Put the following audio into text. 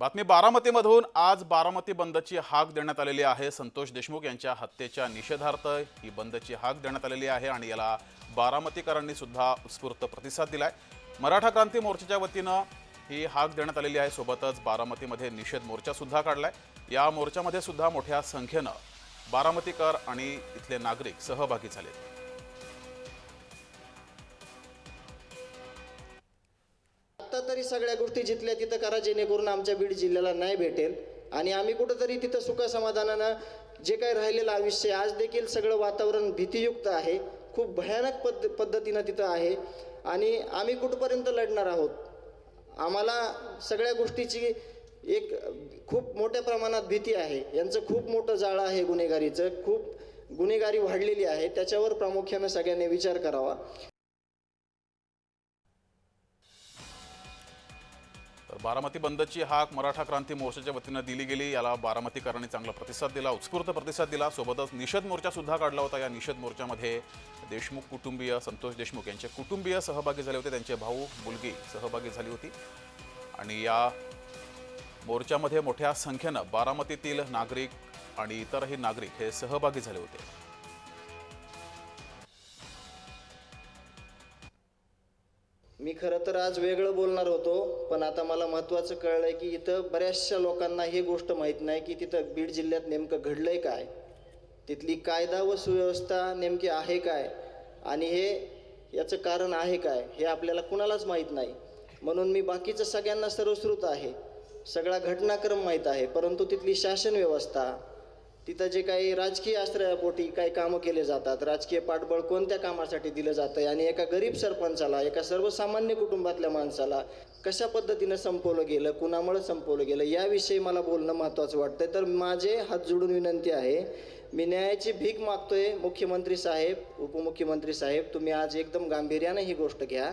बातमी बारामतीमधून आज बारामती बंदची हाक देण्यात आलेली आहे। संतोष देशमुख यांच्या हत्येच्या निषेधार्थ ही बंदची हाक देण्यात आलेली आहे आणि याला बारामतीकरांनी सुद्धा उत्स्फूर्त प्रतिसाद दिलाय। मराठा क्रांती मोर्चाच्या वतीनं ही हाक देण्यात आलेली आहे। सोबतच बारामतीमध्ये निषेध मोर्चा सुद्धा काढलाय। या मोर्चामध्ये सुद्धा मोठ्या संख्येनं बारामतीकर आणि इथले नागरिक सहभागी झाले। आता तरी सगळ्या गोष्टी जिथल्या तिथं करा, जेणेकरून आमच्या बीड जिल्ह्याला न्याय भेटेल आणि आम्ही कुठंतरी तिथं सुख समाधानानं जे काही राहिलेलं आयुष्य, आज देखील सगळं वातावरण भीतीयुक्त आहे, खूप भयानक पद्धतीनं तिथं आहे आणि आम्ही कुठपर्यंत लढणार आहोत। आम्हाला सगळ्या गोष्टीची एक खूप मोठ्या प्रमाणात भीती आहे। यांचं खूप मोठं जाळं आहे गुन्हेगारीचं, खूप गुन्हेगारी वाढलेली आहे, त्याच्यावर प्रामुख्यानं सगळ्यांनी विचार करावा। तर बारामती बंदची हाक मराठा क्रांती मोर्चाच्या वतीनं दिली गेली। याला बारामतीकरांनी चांगला प्रतिसाद दिला, उत्स्फूर्त प्रतिसाद दिला। सोबतच निषेध मोर्चा सुद्धा काढला होता। या निषेध मोर्चामध्ये देशमुख कुटुंबीय, संतोष देशमुख यांचे कुटुंबीय सहभागी झाले होते, त्यांचे भाऊ मुलगी सहभागी झाली होती आणि या मोर्चामध्ये मोठ्या संख्येनं बारामतीतील नागरिक आणि इतरही नागरिक हे सहभागी झाले होते। मी खरं तर आज वेगळं बोलणार होतो, पण आता मला महत्त्वाचं कळलंय की इथं बऱ्याचशा लोकांना ही गोष्ट माहीत नाही की तिथं बीड जिल्ह्यात नेमकं घडलंय काय, तिथली कायदा व सुव्यवस्था नेमकी आहे काय आणि याचं कारण आहे काय, हे आपल्याला कुणालाच माहीत नाही। म्हणून मी बाकीचं सगळ्यांना सर्वश्रुत आहे, सगळा घटनाक्रम माहीत आहे, परंतु तिथली शासन व्यवस्था, तिथं जे काही राजकीय आश्रयापोटी काही कामं केले जातात, राजकीय पाठबळ कोणत्या कामासाठी दिलं जातं आणि एका गरीब सरपंचाला, एका सर्वसामान्य कुटुंबातल्या माणसाला कशा पद्धतीनं संपवलं गेलं, कुणामुळे संपवलं गेलं, याविषयी मला बोलणं महत्त्वाचं वाटतं। तर माझे हात जोडून विनंती आहे, मी न्यायाची भीक मागतोय। मुख्यमंत्री साहेब, उपमुख्यमंत्री साहेब, तुम्ही आज एकदम गांभीर्यानं ही गोष्ट घ्या।